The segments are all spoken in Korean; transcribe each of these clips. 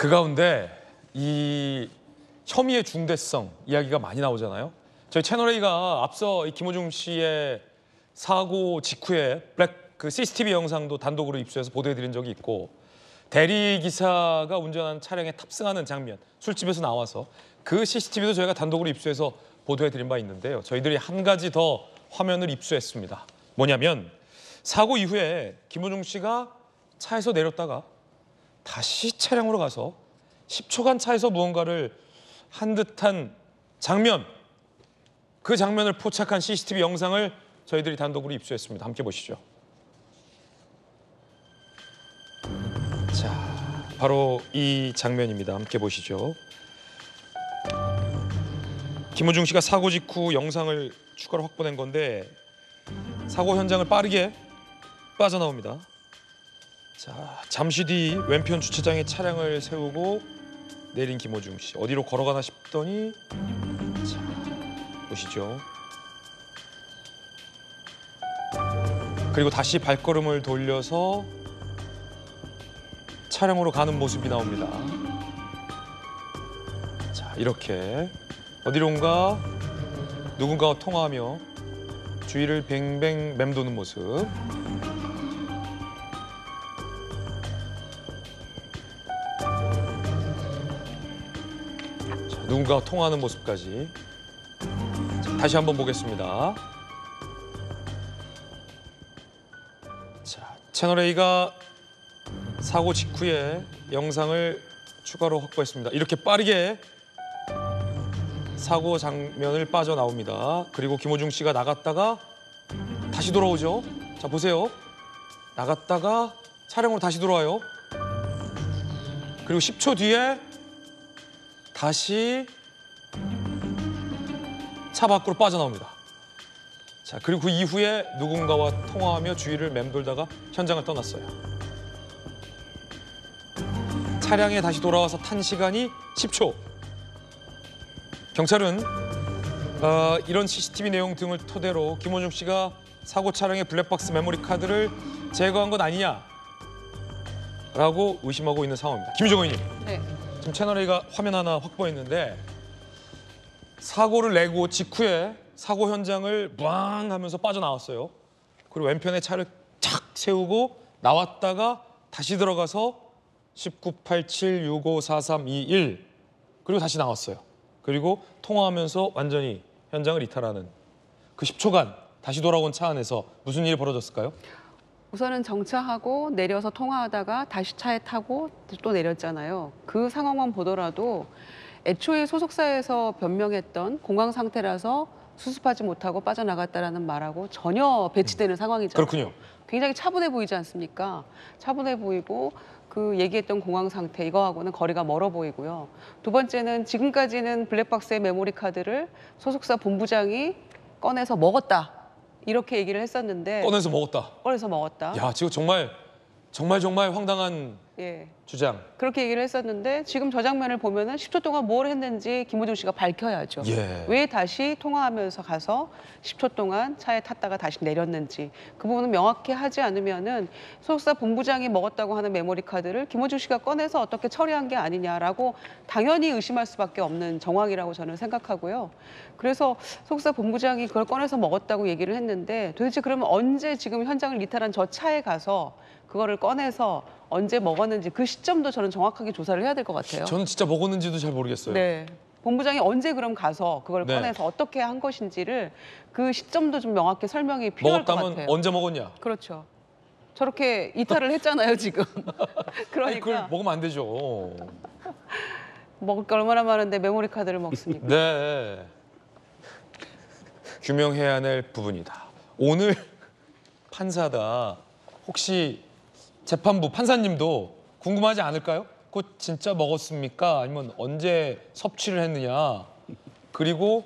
그 가운데 이 혐의의 중대성 이야기가 많이 나오잖아요. 저희 채널A가 앞서 이 김호중 씨의 사고 직후에 그 CCTV 영상도 단독으로 입수해서 보도해드린 적이 있고, 대리 기사가 운전한 차량에 탑승하는 장면, 술집에서 나와서 그 CCTV도 저희가 단독으로 입수해서 보도해드린 바 있는데요. 저희들이 한 가지 더 화면을 입수했습니다. 뭐냐면 사고 이후에 김호중 씨가 차에서 내렸다가 다시 차량으로 가서 10초간 차에서 무언가를 한 듯한 장면, 그 장면을 포착한 CCTV 영상을 저희들이 단독으로 입수했습니다. 함께 보시죠. 자, 바로 이 장면입니다. 함께 보시죠. 김호중 씨가 사고 직후 영상을 추가로 확보된 건데, 사고 현장을 빠르게 빠져나옵니다. 자, 잠시 뒤 왼편 주차장에 차량을 세우고 내린 김호중 씨. 어디로 걸어가나 싶더니, 자, 보시죠. 그리고 다시 발걸음을 돌려서 차량으로 가는 모습이 나옵니다. 자, 이렇게 어디론가 누군가와 통화하며 주위를 뱅뱅 맴도는 모습. 자, 누군가와 통화하는 모습까지. 자, 다시 한번 보겠습니다. 자, 채널A가 사고 직후에 영상을 추가로 확보했습니다. 이렇게 빠르게 사고 장면을 빠져나옵니다. 그리고 김호중 씨가 나갔다가 다시 돌아오죠. 자, 보세요. 나갔다가 차량으로 다시 돌아와요. 그리고 10초 뒤에 다시 차 밖으로 빠져나옵니다. 자, 그리고 그 이후에 누군가와 통화하며 주위를 맴돌다가 현장을 떠났어요. 차량에 다시 돌아와서 탄 시간이 10초. 경찰은 이런 CCTV 내용 등을 토대로 김호중 씨가 사고 차량의 블랙박스 메모리 카드를 제거한 건 아니냐라고 의심하고 있는 상황입니다. 김유정 의원님, 네. 지금 채널A가 화면 하나 확보했는데, 사고를 내고 직후에 사고 현장을 무앙 하면서 빠져나왔어요. 그리고 왼편에 차를 착 세우고 나왔다가 다시 들어가서 1987654321 그리고 다시 나왔어요. 그리고 통화하면서 완전히 현장을 이탈하는 그 10초간 다시 돌아온 차 안에서 무슨 일이 벌어졌을까요? 우선은 정차하고 내려서 통화하다가 다시 차에 타고 또 내렸잖아요. 그 상황만 보더라도 애초에 소속사에서 변명했던 공황 상태라서 수습하지 못하고 빠져나갔다라는 말하고 전혀 배치되는 상황이잖아요. 그렇군요. 굉장히 차분해 보이지 않습니까? 차분해 보이고 그 얘기했던 공황 상태 이거하고는 거리가 멀어 보이고요. 두 번째는 지금까지는 블랙박스의 메모리 카드를 소속사 본부장이 꺼내서 먹었다 이렇게 얘기를 했었는데, 꺼내서 먹었다. 꺼내서 먹었다. 야, 지금 정말 황당한 예. 주장. 그렇게 얘기를 했었는데, 지금 저 장면을 보면은 10초 동안 뭘 했는지 김호중 씨가 밝혀야죠. 예. 왜 다시 통화하면서 가서 10초 동안 차에 탔다가 다시 내렸는지 그 부분은 명확히 하지 않으면은 소속사 본부장이 먹었다고 하는 메모리 카드를 김호중 씨가 꺼내서 어떻게 처리한 게 아니냐라고 당연히 의심할 수밖에 없는 정황이라고 저는 생각하고요. 그래서 소속사 본부장이 그걸 꺼내서 먹었다고 얘기를 했는데, 도대체 그러면 언제 지금 현장을 이탈한 저 차에 가서 그거를 꺼내서 언제 먹었는지 그 시점도 저는 정확하게 조사를 해야 될 것 같아요. 저는 진짜 먹었는지도 잘 모르겠어요. 네. 본부장이 언제 그럼 가서 그걸 네. 꺼내서 어떻게 한 것인지를 그 시점도 좀 명확히 설명이 필요할 것 먹었다면 같아요. 언제 먹었냐? 그렇죠. 저렇게 이탈을 했잖아요, 지금. 아니, 그러니까 그걸 먹으면 안 되죠. 먹을 게 얼마나 많은데 메모리 카드를 먹습니까? 네. 규명해야 할 부분이다. 오늘 판사다. 혹시 재판부 판사님도 궁금하지 않을까요? 그거 진짜 먹었습니까? 아니면 언제 섭취를 했느냐? 그리고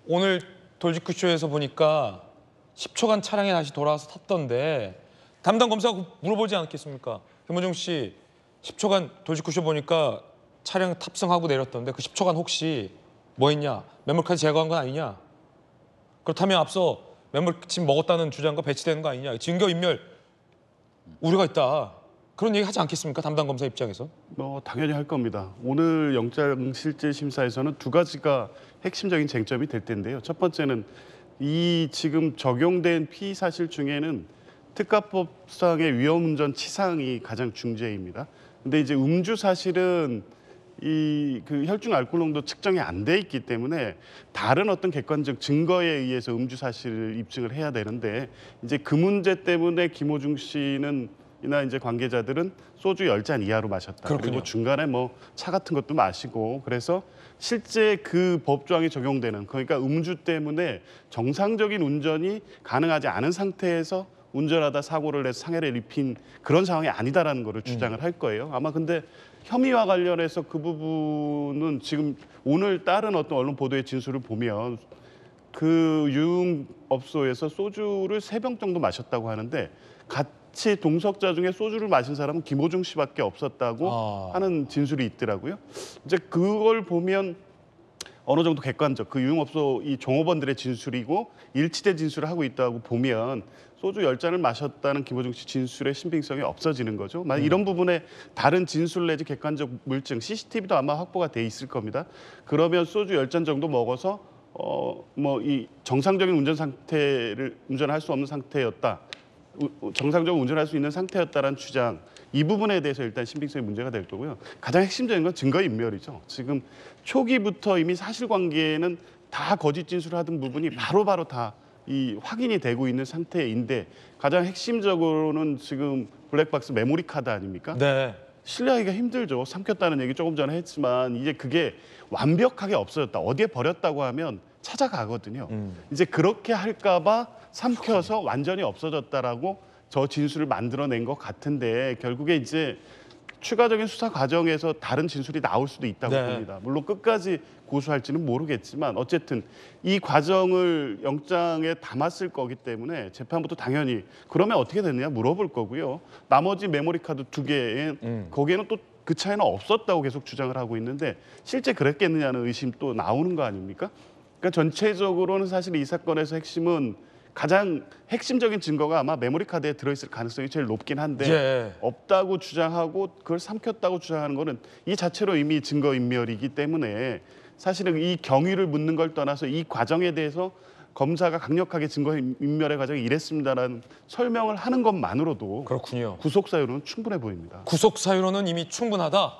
오늘 돌직구쇼에서 보니까 10초간 차량에 다시 돌아와서 탔던데, 담당 검사가 물어보지 않았겠습니까? 김호중 씨 10초간 돌직구쇼 보니까 차량 탑승하고 내렸던데 그 10초간 혹시 뭐 했냐? 메모리카드 제거한 건 아니냐? 그렇다면 앞서 메모리칩 먹었다는 주장과 배치되는 거 아니냐? 증거인멸 우려가 있다. 그런 얘기 하지 않겠습니까? 담당 검사 입장에서. 뭐 당연히 할 겁니다. 오늘 영장실질심사에서는 두 가지가 핵심적인 쟁점이 될 텐데요. 첫 번째는 이 지금 적용된 피의 사실 중에는 특가법상의 위험운전 치상이 가장 중죄입니다. 근데 이제 음주 사실은 이 그 혈중 알코올 농도 측정이 안 돼 있기 때문에 다른 어떤 객관적 증거에 의해서 음주 사실을 입증을 해야 되는데 이제 그 문제 때문에 김호중 씨는 이나 이제 관계자들은 소주 10잔 이하로 마셨다. 그렇군요. 그리고 중간에 뭐 차 같은 것도 마시고 그래서 실제 그 법조항이 적용되는 그러니까 음주 때문에 정상적인 운전이 가능하지 않은 상태에서 운전하다 사고를 내서 상해를 입힌 그런 상황이 아니다라는 거를 주장을 할 거예요. 아마 근데 혐의와 관련해서 그 부분은 지금 오늘 다른 어떤 언론 보도의 진술을 보면 그 유흥업소에서 소주를 3병 정도 마셨다고 하는데 같이 동석자 중에 소주를 마신 사람은 김호중 씨밖에 없었다고 하는 진술이 있더라고요. 이제 그걸 보면 어느 정도 객관적 그 유흥업소 이 종업원들의 진술이고 일치된 진술을 하고 있다고 보면 소주 10잔을 마셨다는 김호중 씨 진술의 신빙성이 없어지는 거죠. 만약 이런 부분에 다른 진술 내지 객관적 물증, CCTV도 아마 확보가 돼 있을 겁니다. 그러면 소주 10잔 정도 먹어서 뭐 이 정상적인 운전 상태를 운전할 수 없는 상태였다. 정상적으로 운전할 수 있는 상태였다라는 주장 이 부분에 대해서 일단 신빙성이 문제가 될 거고요. 가장 핵심적인 건 증거인멸이죠. 지금 초기부터 이미 사실관계에는 다 거짓 진술을 하던 부분이 바로바로 다 이 확인이 되고 있는 상태인데 가장 핵심적으로는 지금 블랙박스 메모리 카드 아닙니까? 네. 신뢰하기가 힘들죠. 삼켰다는 얘기 조금 전에 했지만 이제 그게 완벽하게 없어졌다. 어디에 버렸다고 하면 찾아가거든요. 이제 그렇게 할까 봐 삼켜서 완전히 없어졌다라고 저 진술을 만들어낸 것 같은데 결국에 이제 추가적인 수사 과정에서 다른 진술이 나올 수도 있다고 네. 봅니다. 물론 끝까지 고수할지는 모르겠지만 어쨌든 이 과정을 영장에 담았을 거기 때문에 재판부도 당연히 그러면 어떻게 됐느냐 물어볼 거고요. 나머지 메모리 카드 2개에 거기에는 또 그 차이는 없었다고 계속 주장을 하고 있는데 실제 그랬겠느냐는 의심 또 나오는 거 아닙니까? 그러니까 전체적으로는 사실 이 사건에서 핵심은 가장 핵심적인 증거가 아마 메모리 카드에 들어있을 가능성이 제일 높긴 한데 예. 없다고 주장하고 그걸 삼켰다고 주장하는 거는 이 자체로 이미 증거인멸이기 때문에 사실은 이 경위를 묻는 걸 떠나서 이 과정에 대해서 검사가 강력하게 증거인멸의 과정이 이랬습니다라는 설명을 하는 것만으로도 그렇군요. 구속 사유로는 충분해 보입니다. 구속 사유로는 이미 충분하다.